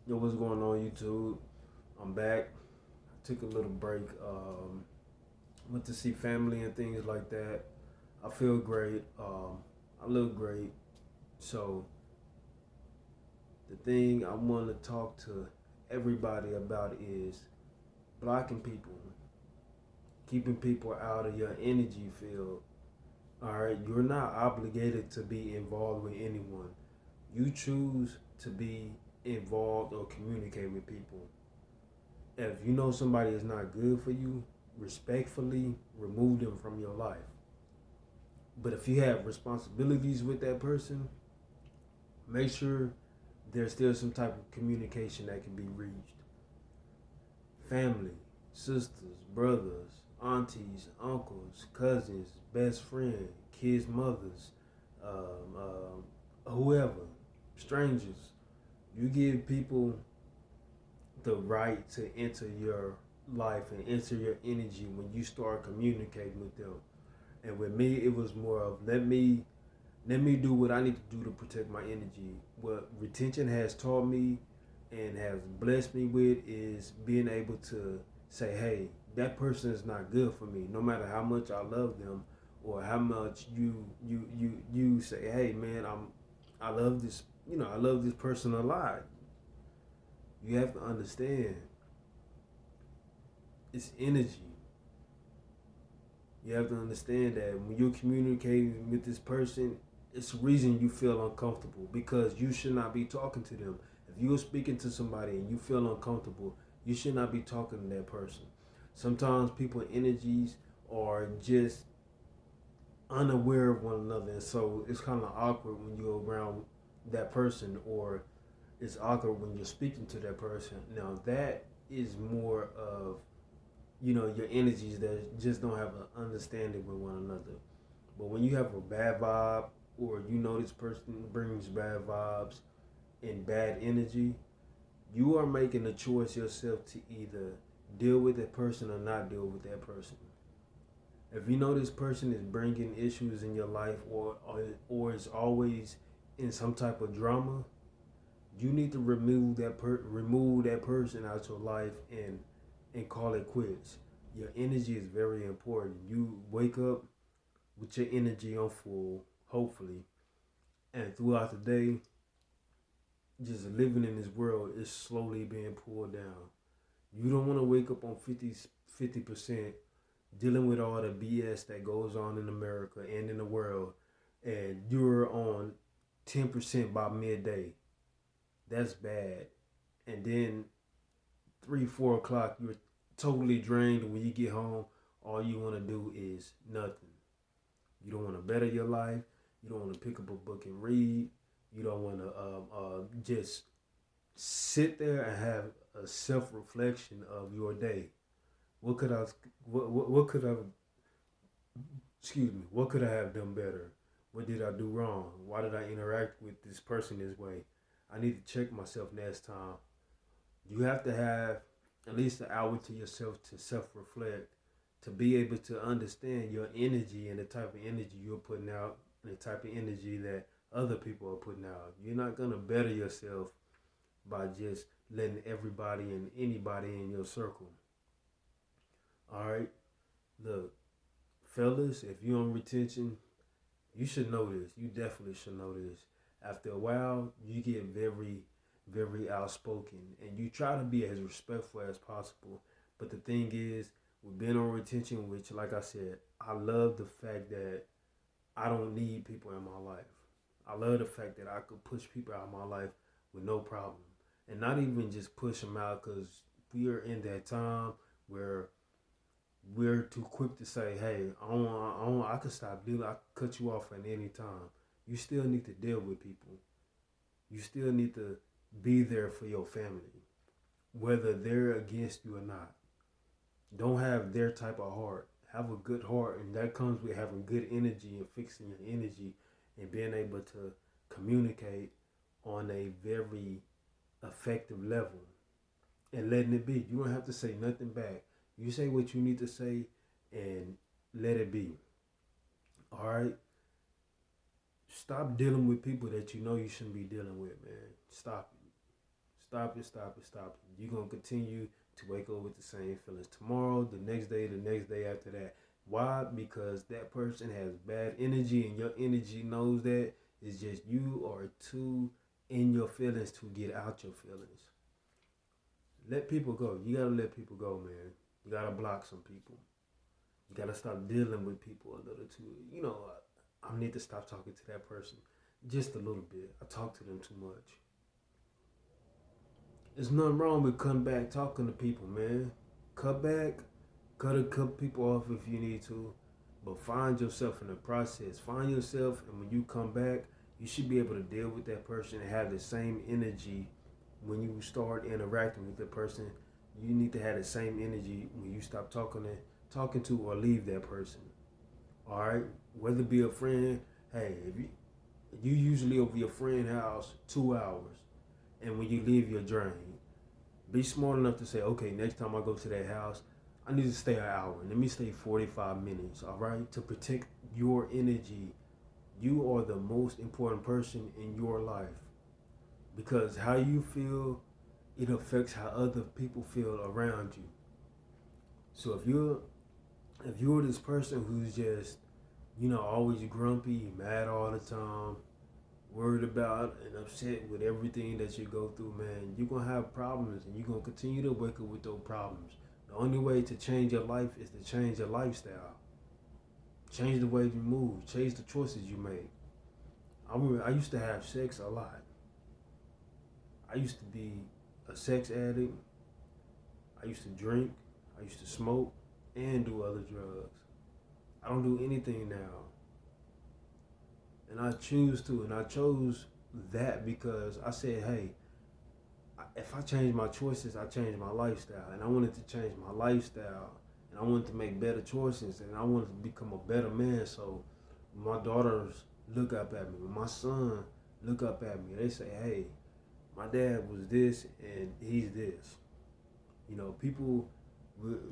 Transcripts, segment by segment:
Yo, what's going on, YouTube? I'm back. I took a little break. Went to see family and things like that. I feel great. I look great. So the thing I want to talk to everybody about is blocking people, keeping people out of your energy field. All right, you're not obligated to be involved with anyone. You choose to be involved or communicate with people. If you know somebody is not good for you, respectfully remove them from your life. But if you have responsibilities with that person, make sure there's still some type of communication that can be reached. Family, sisters, brothers, aunties, uncles, cousins, best friend, kids' mothers, whoever, strangers. You give people the right to enter your life and enter your energy when you start communicating with them. And with me, it was more of let me do what I need to do to protect my energy. What retention has taught me and has blessed me with is being able to say, hey, that person is not good for me. No matter how much I love them or how much you say, hey man, I love this, I love this person a lot. You have to understand it's energy. You have to understand that when you're communicating with this person, it's a reason you feel uncomfortable because you should not be talking to them. If you're speaking to somebody and you feel uncomfortable, you should not be talking to that person. Sometimes people's energies are just unaware of one another, and so it's kind of awkward when you're around that person, or it's awkward when you're speaking to that person. Now that is more of your energies that just don't have an understanding with one another. But when you have a bad vibe, or this person brings bad vibes and bad energy, you are making a choice yourself to either deal with that person or not deal with that person. If you know this person is bringing issues in your life, or is always in some type of drama, you need to remove that person out your life and call it quits. Your energy is very important. You wake up with your energy on full, hopefully, and throughout the day, just living in this world is slowly being pulled down. You don't want to wake up on 50% dealing with all the BS that goes on in America and in the world, and you're on 10% by midday. That's bad. And then 3, 4 o'clock, you're totally drained. When you get home, all you want to do is nothing. You don't want to better your life. You don't want to pick up a book and read. You don't want to just sit there and have a self reflection of your day. What could I? What could I? Excuse me. What could I have done better? What did I do wrong? Why did I interact with this person this way? I need to check myself next time. You have to have at least an hour to yourself to self reflect, to be able to understand your energy and the type of energy you're putting out and the type of energy that other people are putting out. You're not going to better yourself by just letting everybody and anybody in your circle. All right? Look, fellas, if you're on retention, you should know this. You definitely should know this. After a while, you get very, very outspoken and you try to be as respectful as possible. But the thing is, with being on retention, which, like I said, I love the fact that I don't need people in my life. I love the fact that I could push people out of my life with no problem. And not even just push them out because we are in that time where we're too quick to say, hey, I could stop dealing, I could cut you off at any time. You still need to deal with people. You still need to be there for your family, whether they're against you or not. Don't have their type of heart. Have a good heart, and that comes with having good energy and fixing your energy and being able to communicate on a very effective level and letting it be. You don't have to say nothing back. You say what you need to say and let it be. All right? Stop dealing with people that you know you shouldn't be dealing with, man. Stop it. Stop it, stop it, stop it. You're gonna continue to wake up with the same feelings tomorrow, the next day after that. Why? Because that person has bad energy and your energy knows that. It's just you are too in your feelings to get out your feelings. Let people go. You gotta let people go, man. You gotta block some people. You gotta stop dealing with people a little too. I need to stop talking to that person just a little bit. I talk to them too much. There's nothing wrong with coming back talking to people, man. Cut back, cut a couple people off if you need to, but find yourself in the process. Find yourself, and when you come back, you should be able to deal with that person and have the same energy when you start interacting with the person. You need to have the same energy when you stop talking to or leave that person. All right, whether it be a friend. Hey, if you usually over your friend's house 2 hours, and when you leave, you're drained. Be smart enough to say, okay, next time I go to that house, I need to stay an hour. Let me stay 45 minutes, all right? To protect your energy. You are the most important person in your life. Because how you feel, it affects how other people feel around you. So if you're this person who's just, always grumpy, mad all the time, worried about and upset with everything that you go through, man, you're going to have problems and you're going to continue to wake up with those problems. The only way to change your life is to change your lifestyle. Change the way you move. Change the choices you make. I used to have sex a lot. I used to be a sex addict. I used to drink. I used to smoke and do other drugs. I don't do anything now. And I chose that because I said, hey, if I change my choices, I change my lifestyle. And I wanted to change my lifestyle. And I wanted to make better choices. And I wanted to become a better man. So when my daughters look up at me, when my son look up at me, they say, hey, my dad was this and he's this. People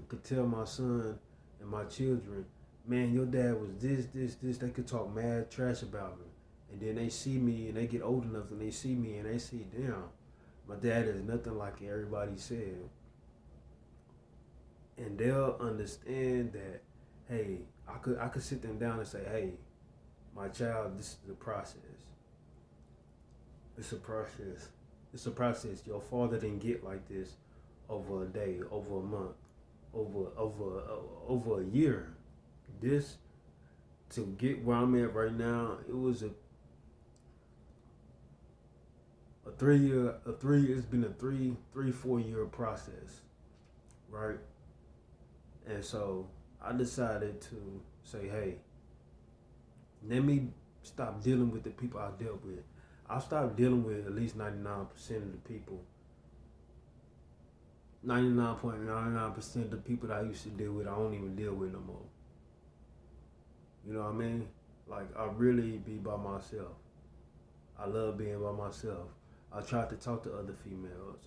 could tell my son and my children, man, your dad was this, this, this. They could talk mad trash about me. And then they see me and they get old enough and they see me and they see, damn, my dad is nothing like everybody said. And they'll understand that, hey, I could sit them down and say, hey, my child, this is the process. It's a process. It's a process. Your father didn't get like this over a day, over a month, over a year. This to get where I'm at right now, it was a 3 year, it's been a 4 year process, right? And so I decided to say, hey, let me stop dealing with the people I dealt with. I stopped dealing with at least 99% of the people. 99.99% of the people that I used to deal with, I don't even deal with no more. You know what I mean? Like, I really be by myself. I love being by myself. I tried to talk to other females.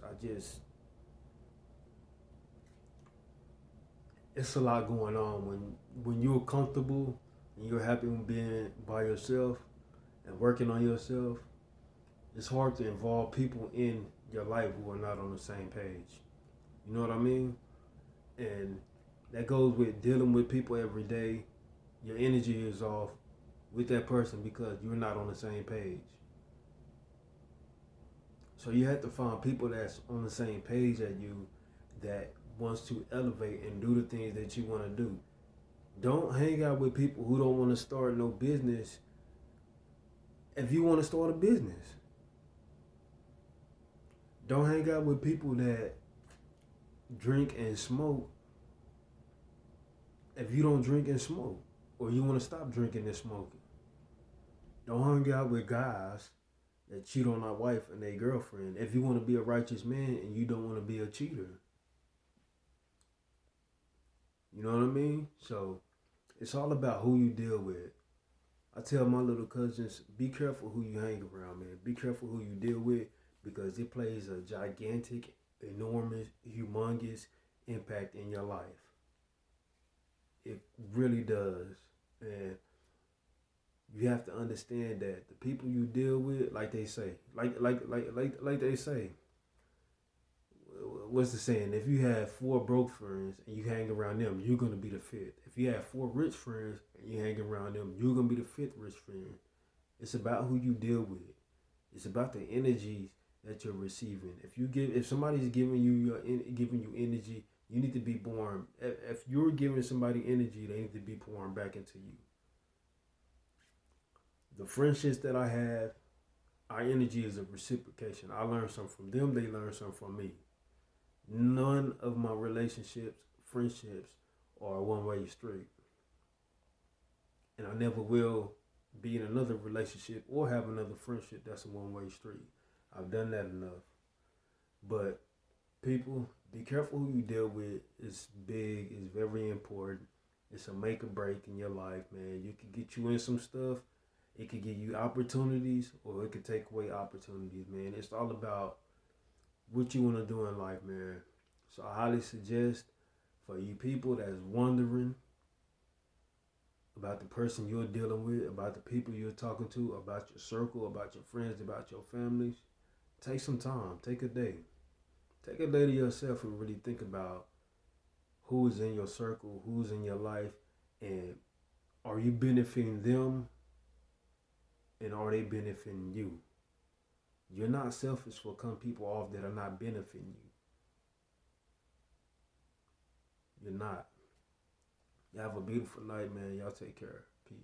It's a lot going on when you're comfortable and you're happy with being by yourself and working on yourself. It's hard to involve people in your life who are not on the same page. You know what I mean? And that goes with dealing with people every day. Your energy is off with that person because you're not on the same page. So you have to find people that's on the same page as you that wants to elevate and do the things that you want to do. Don't hang out with people who don't want to start no business if you want to start a business. Don't hang out with people that drink and smoke if you don't drink and smoke or you want to stop drinking and smoking. Don't hang out with guys that cheat on their wife and their girlfriend if you want to be a righteous man and you don't want to be a cheater. You know what I mean? So it's all about who you deal with. I tell my little cousins, be careful who you hang around, man. Be careful who you deal with because it plays a gigantic, enormous, humongous impact in your life. It really does. And you have to understand that the people you deal with, like they say, like they say, what's the saying? If you have four broke friends and you hang around them, you're gonna be the fifth. If you have four rich friends and you hang around them, you're gonna be the fifth rich friend. It's about who you deal with. It's about the energies that you're receiving. If somebody's giving you energy, you need to be born. If you're giving somebody energy, they need to be pouring back into you. The friendships that I have, our energy is a reciprocation. I learn something from them, they learn something from me. None of my relationships, friendships, are a one-way street. And I never will be in another relationship or have another friendship that's a one-way street. I've done that enough. But people, be careful who you deal with. It's big, it's very important. It's a make or break in your life, man. You can get you in some stuff. It could give you opportunities or it could take away opportunities, man. It's all about what you want to do in life, man. So I highly suggest for you people that's wondering about the person you're dealing with, about the people you're talking to, about your circle, about your friends, about your families, take some time. Take a day. Take a day to yourself and really think about who is in your circle, who's in your life, and are you benefiting them and are they benefiting you? You're not selfish for cutting people off that are not benefiting you. You're not. Y'all have a beautiful night, man. Y'all take care. Peace.